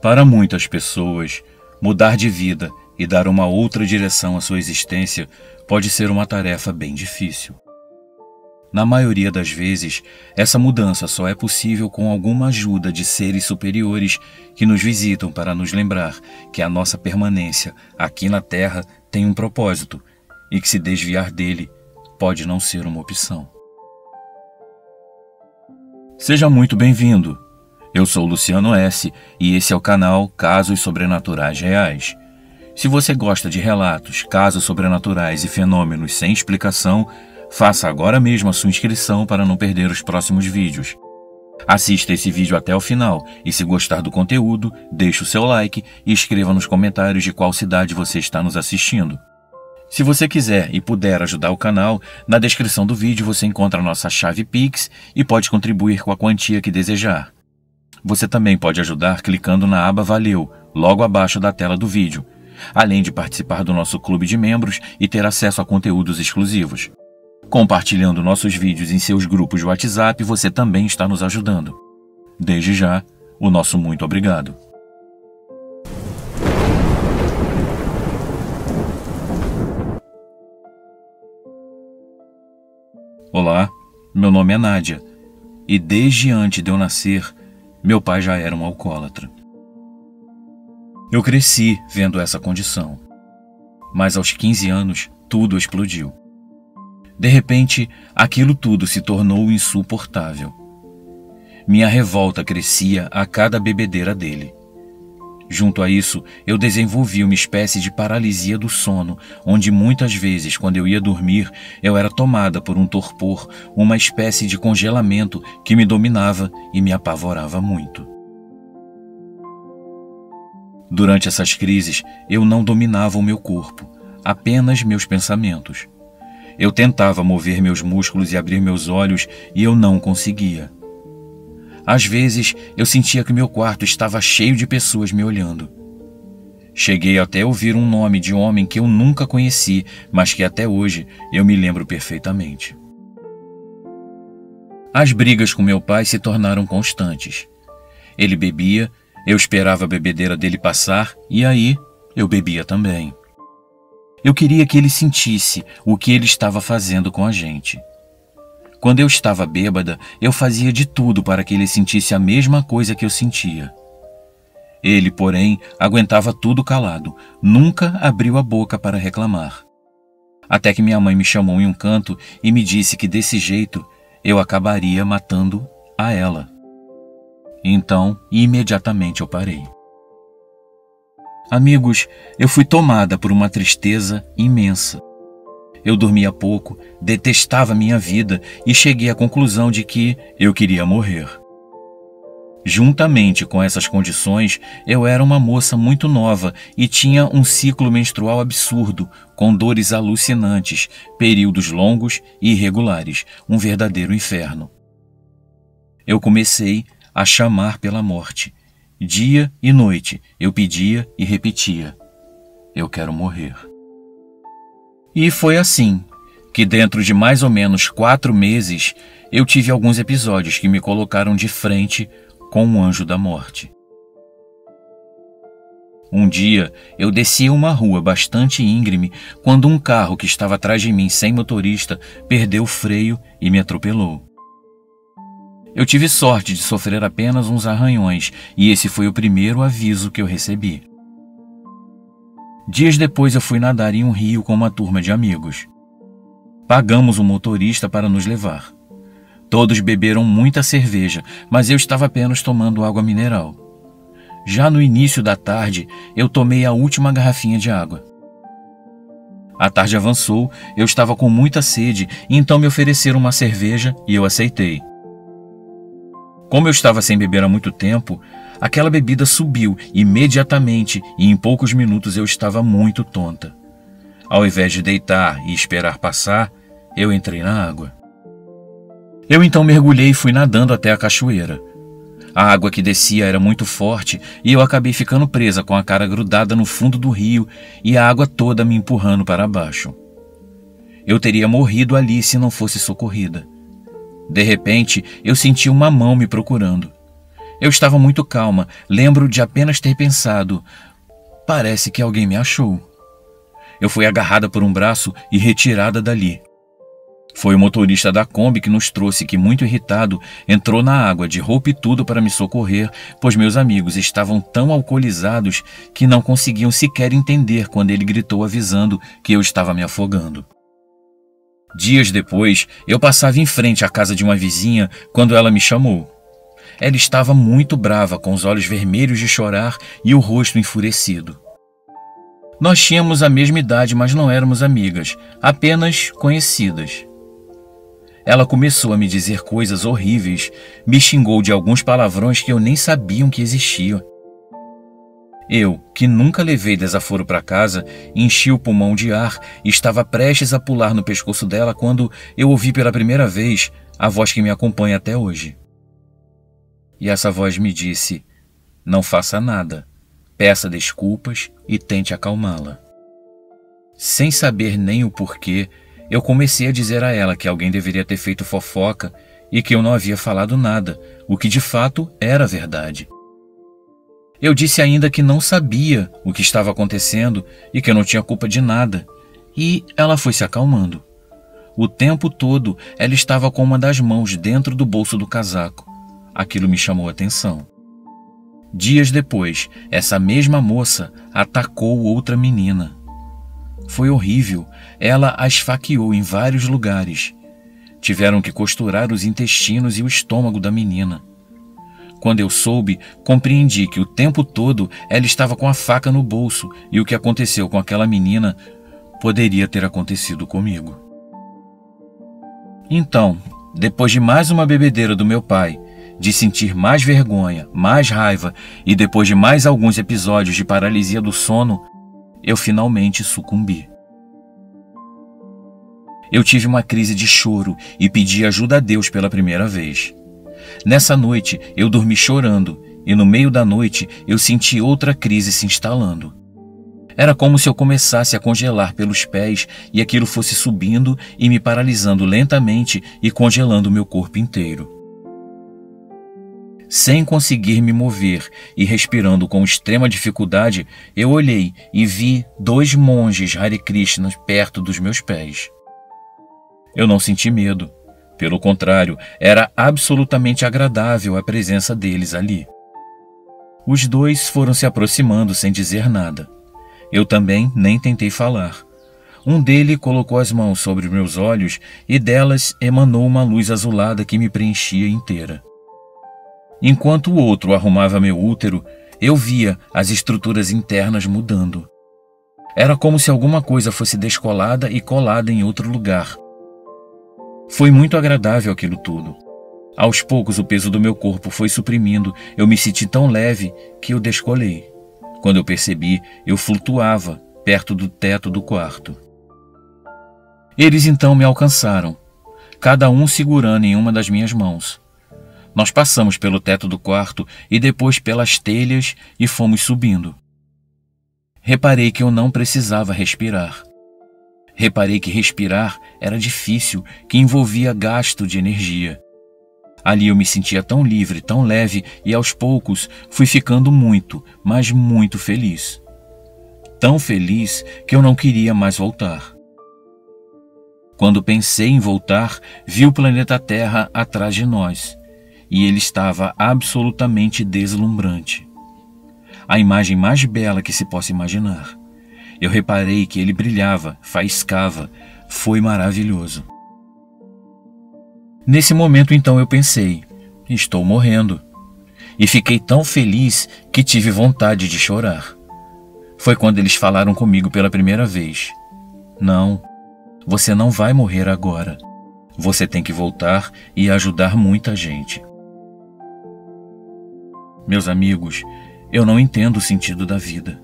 Para muitas pessoas, mudar de vida e dar uma outra direção à sua existência pode ser uma tarefa bem difícil. Na maioria das vezes, essa mudança só é possível com alguma ajuda de seres superiores que nos visitam para nos lembrar que a nossa permanência aqui na Terra tem um propósito e que se desviar dele pode não ser uma opção. Seja muito bem-vindo! Eu sou Luciano S. e esse é o canal Casos Sobrenaturais Reais. Se você gosta de relatos, casos sobrenaturais e fenômenos sem explicação, faça agora mesmo a sua inscrição para não perder os próximos vídeos. Assista esse vídeo até o final e, se gostar do conteúdo, deixe o seu like e escreva nos comentários de qual cidade você está nos assistindo. Se você quiser e puder ajudar o canal, na descrição do vídeo você encontra a nossa chave Pix e pode contribuir com a quantia que desejar. Você também pode ajudar clicando na aba Valeu, logo abaixo da tela do vídeo, além de participar do nosso clube de membros e ter acesso a conteúdos exclusivos. Compartilhando nossos vídeos em seus grupos de WhatsApp, você também está nos ajudando. Desde já, o nosso muito obrigado. Olá, meu nome é Nádia, e desde antes de eu nascer, meu pai já era um alcoólatra. Eu cresci vendo essa condição, mas aos 15 anos tudo explodiu. De repente, aquilo tudo se tornou insuportável. Minha revolta crescia a cada bebedeira dele. Junto a isso, eu desenvolvi uma espécie de paralisia do sono, onde muitas vezes, quando eu ia dormir, eu era tomada por um torpor, uma espécie de congelamento que me dominava e me apavorava muito. Durante essas crises, eu não dominava o meu corpo, apenas meus pensamentos. Eu tentava mover meus músculos e abrir meus olhos e eu não conseguia. Às vezes, eu sentia que meu quarto estava cheio de pessoas me olhando. Cheguei até a ouvir um nome de homem que eu nunca conheci, mas que até hoje eu me lembro perfeitamente. As brigas com meu pai se tornaram constantes. Ele bebia, eu esperava a bebedeira dele passar e aí eu bebia também. Eu queria que ele sentisse o que ele estava fazendo com a gente. Quando eu estava bêbada, eu fazia de tudo para que ele sentisse a mesma coisa que eu sentia. Ele, porém, aguentava tudo calado, nunca abriu a boca para reclamar. Até que minha mãe me chamou em um canto e me disse que desse jeito eu acabaria matando a ela. Então, imediatamente eu parei. Amigos, eu fui tomada por uma tristeza imensa. Eu dormia pouco, detestava minha vida e cheguei à conclusão de que eu queria morrer. Juntamente com essas condições, eu era uma moça muito nova e tinha um ciclo menstrual absurdo, com dores alucinantes, períodos longos e irregulares, um verdadeiro inferno. Eu comecei a chamar pela morte. Dia e noite, eu pedia e repetia: eu quero morrer. E foi assim que, dentro de mais ou menos 4 meses, eu tive alguns episódios que me colocaram de frente com um anjo da morte. Um dia, eu descia uma rua bastante íngreme quando um carro que estava atrás de mim sem motorista perdeu o freio e me atropelou. Eu tive sorte de sofrer apenas uns arranhões e esse foi o primeiro aviso que eu recebi. Dias depois eu fui nadar em um rio com uma turma de amigos. Pagamos um motorista para nos levar. Todos beberam muita cerveja, mas eu estava apenas tomando água mineral. Já no início da tarde, eu tomei a última garrafinha de água. A tarde avançou, eu estava com muita sede, então me ofereceram uma cerveja e eu aceitei. Como eu estava sem beber há muito tempo, aquela bebida subiu imediatamente e em poucos minutos eu estava muito tonta. Ao invés de deitar e esperar passar, eu entrei na água. Eu então mergulhei e fui nadando até a cachoeira. A água que descia era muito forte e eu acabei ficando presa com a cara grudada no fundo do rio e a água toda me empurrando para baixo. Eu teria morrido ali se não fosse socorrida. De repente, eu senti uma mão me procurando. Eu estava muito calma, lembro de apenas ter pensado: parece que alguém me achou. Eu fui agarrada por um braço e retirada dali. Foi o motorista da Kombi que nos trouxe, que, muito irritado, entrou na água, de roupa e tudo, para me socorrer, pois meus amigos estavam tão alcoolizados que não conseguiam sequer entender quando ele gritou avisando que eu estava me afogando. Dias depois, eu passava em frente à casa de uma vizinha quando ela me chamou. Ela estava muito brava, com os olhos vermelhos de chorar e o rosto enfurecido. Nós tínhamos a mesma idade, mas não éramos amigas, apenas conhecidas. Ela começou a me dizer coisas horríveis, me xingou de alguns palavrões que eu nem sabia que existiam. Eu, que nunca levei desaforo para casa, enchi o pulmão de ar e estava prestes a pular no pescoço dela quando eu ouvi pela primeira vez a voz que me acompanha até hoje. E essa voz me disse: não faça nada, peça desculpas e tente acalmá-la. Sem saber nem o porquê, eu comecei a dizer a ela que alguém deveria ter feito fofoca e que eu não havia falado nada, o que de fato era verdade. Eu disse ainda que não sabia o que estava acontecendo e que eu não tinha culpa de nada, e ela foi se acalmando. O tempo todo ela estava com uma das mãos dentro do bolso do casaco. Aquilo me chamou a atenção. Dias depois, essa mesma moça atacou outra menina. Foi horrível, ela a esfaqueou em vários lugares. Tiveram que costurar os intestinos e o estômago da menina. Quando eu soube, compreendi que o tempo todo ela estava com a faca no bolso e o que aconteceu com aquela menina poderia ter acontecido comigo. Então, depois de mais uma bebedeira do meu pai, de sentir mais vergonha, mais raiva e depois de mais alguns episódios de paralisia do sono, eu finalmente sucumbi. Eu tive uma crise de choro e pedi ajuda a Deus pela primeira vez. Nessa noite, eu dormi chorando e no meio da noite eu senti outra crise se instalando. Era como se eu começasse a congelar pelos pés e aquilo fosse subindo e me paralisando lentamente e congelando meu corpo inteiro. Sem conseguir me mover e respirando com extrema dificuldade, eu olhei e vi 2 monges Hare Krishnas perto dos meus pés. Eu não senti medo. Pelo contrário, era absolutamente agradável a presença deles ali. Os 2 foram se aproximando sem dizer nada. Eu também nem tentei falar. Um deles colocou as mãos sobre meus olhos e delas emanou uma luz azulada que me preenchia inteira. Enquanto o outro arrumava meu útero, eu via as estruturas internas mudando. Era como se alguma coisa fosse descolada e colada em outro lugar. Foi muito agradável aquilo tudo. Aos poucos o peso do meu corpo foi suprimindo, eu me senti tão leve que eu descolei. Quando eu percebi, eu flutuava perto do teto do quarto. Eles então me alcançaram, cada um segurando em uma das minhas mãos. Nós passamos pelo teto do quarto e depois pelas telhas e fomos subindo. Reparei que eu não precisava respirar. Reparei que respirar era difícil, que envolvia gasto de energia. Ali eu me sentia tão livre, tão leve e aos poucos fui ficando muito, mas muito feliz. Tão feliz que eu não queria mais voltar. Quando pensei em voltar, vi o planeta Terra atrás de nós. E ele estava absolutamente deslumbrante. A imagem mais bela que se possa imaginar. Eu reparei que ele brilhava, faiscava, foi maravilhoso. Nesse momento então eu pensei, estou morrendo. E fiquei tão feliz que tive vontade de chorar. Foi quando eles falaram comigo pela primeira vez. Não, você não vai morrer agora. Você tem que voltar e ajudar muita gente. Meus amigos, eu não entendo o sentido da vida.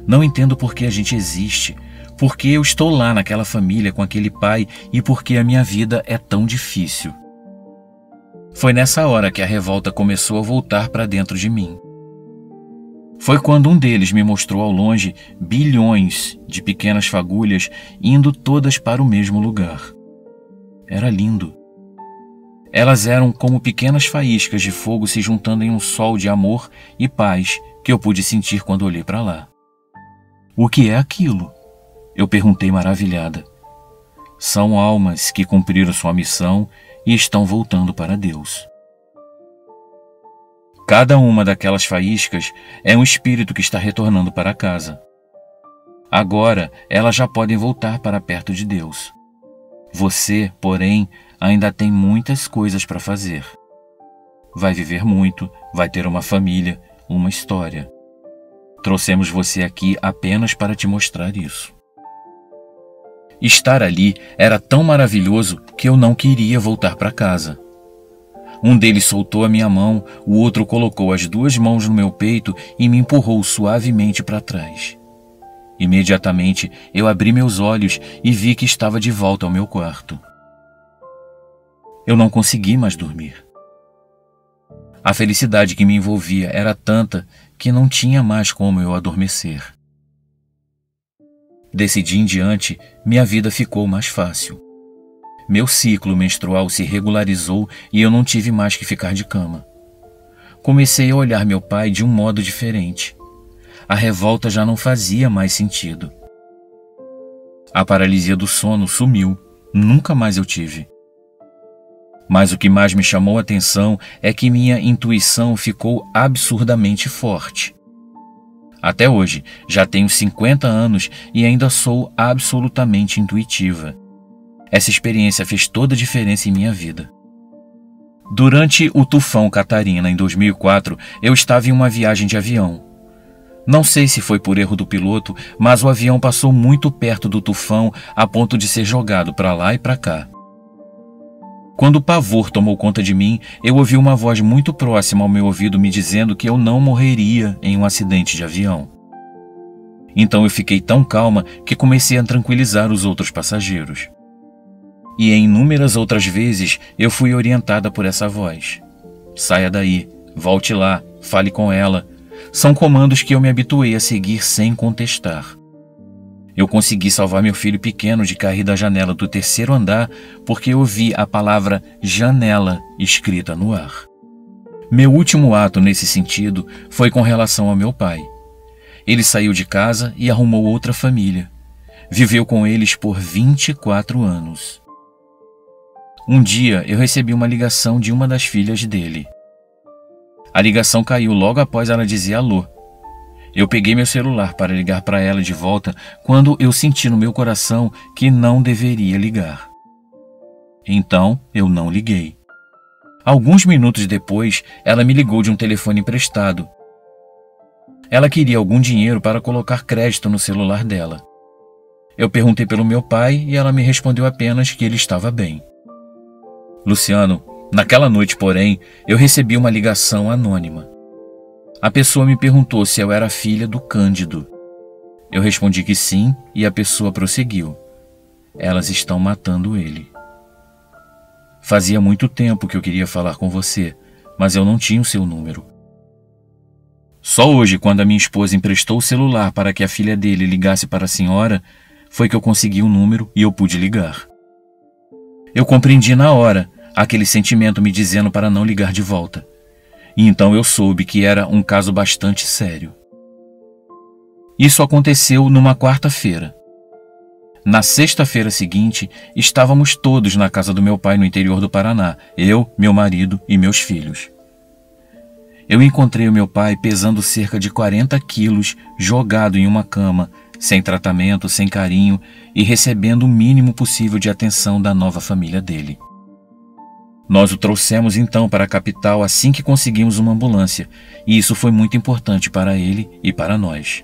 Não entendo por que a gente existe, por que eu estou lá naquela família com aquele pai e por que a minha vida é tão difícil. Foi nessa hora que a revolta começou a voltar para dentro de mim. Foi quando um deles me mostrou ao longe bilhões de pequenas fagulhas indo todas para o mesmo lugar. Era lindo. Elas eram como pequenas faíscas de fogo se juntando em um sol de amor e paz que eu pude sentir quando olhei para lá. O que é aquilo? Eu perguntei maravilhada. São almas que cumpriram sua missão e estão voltando para Deus. Cada uma daquelas faíscas é um espírito que está retornando para casa. Agora elas já podem voltar para perto de Deus. Você, porém, ainda tem muitas coisas para fazer. Vai viver muito, vai ter uma família, uma história. Trouxemos você aqui apenas para te mostrar isso. Estar ali era tão maravilhoso que eu não queria voltar para casa. Um deles soltou a minha mão, o outro colocou as duas mãos no meu peito e me empurrou suavemente para trás. Imediatamente eu abri meus olhos e vi que estava de volta ao meu quarto. Eu não consegui mais dormir. A felicidade que me envolvia era tanta que não tinha mais como eu adormecer. Desse dia em diante, minha vida ficou mais fácil. Meu ciclo menstrual se regularizou e eu não tive mais que ficar de cama. Comecei a olhar meu pai de um modo diferente. A revolta já não fazia mais sentido. A paralisia do sono sumiu, nunca mais eu tive. Mas o que mais me chamou a atenção é que minha intuição ficou absurdamente forte. Até hoje, já tenho 50 anos e ainda sou absolutamente intuitiva. Essa experiência fez toda a diferença em minha vida. Durante o tufão Catarina, em 2004, eu estava em uma viagem de avião. Não sei se foi por erro do piloto, mas o avião passou muito perto do tufão a ponto de ser jogado para lá e para cá. Quando o pavor tomou conta de mim, eu ouvi uma voz muito próxima ao meu ouvido me dizendo que eu não morreria em um acidente de avião. Então eu fiquei tão calma que comecei a tranquilizar os outros passageiros. E em inúmeras outras vezes eu fui orientada por essa voz. Saia daí, volte lá, fale com ela. São comandos que eu me habituei a seguir sem contestar. Eu consegui salvar meu filho pequeno de cair da janela do 3º andar porque eu vi a palavra janela escrita no ar. Meu último ato nesse sentido foi com relação ao meu pai. Ele saiu de casa e arrumou outra família. Viveu com eles por 24 anos. Um dia eu recebi uma ligação de uma das filhas dele. A ligação caiu logo após ela dizer alô. Eu peguei meu celular para ligar para ela de volta quando eu senti no meu coração que não deveria ligar. Então eu não liguei. Alguns minutos depois, ela me ligou de um telefone emprestado. Ela queria algum dinheiro para colocar crédito no celular dela. Eu perguntei pelo meu pai e ela me respondeu apenas que ele estava bem. Luciano, naquela noite, porém, eu recebi uma ligação anônima. A pessoa me perguntou se eu era filha do Cândido. Eu respondi que sim e a pessoa prosseguiu. Elas estão matando ele. Fazia muito tempo que eu queria falar com você, mas eu não tinha o seu número. Só hoje, quando a minha esposa emprestou o celular para que a filha dele ligasse para a senhora, foi que eu consegui o número e eu pude ligar. Eu compreendi na hora aquele sentimento me dizendo para não ligar de volta. E então eu soube que era um caso bastante sério. Isso aconteceu numa quarta-feira. Na sexta-feira seguinte, estávamos todos na casa do meu pai no interior do Paraná, eu, meu marido e meus filhos. Eu encontrei o meu pai pesando cerca de 40 quilos, jogado em uma cama, sem tratamento, sem carinho e recebendo o mínimo possível de atenção da nova família dele. Nós o trouxemos então para a capital assim que conseguimos uma ambulância, e isso foi muito importante para ele e para nós.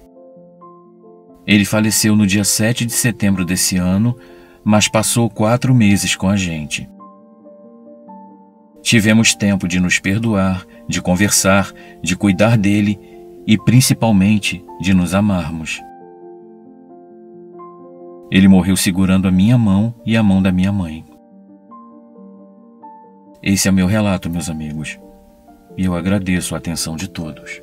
Ele faleceu no dia 7 de setembro desse ano, mas passou 4 meses com a gente. Tivemos tempo de nos perdoar, de conversar, de cuidar dele e principalmente de nos amarmos. Ele morreu segurando a minha mão e a mão da minha mãe. Esse é o meu relato, meus amigos, e eu agradeço a atenção de todos.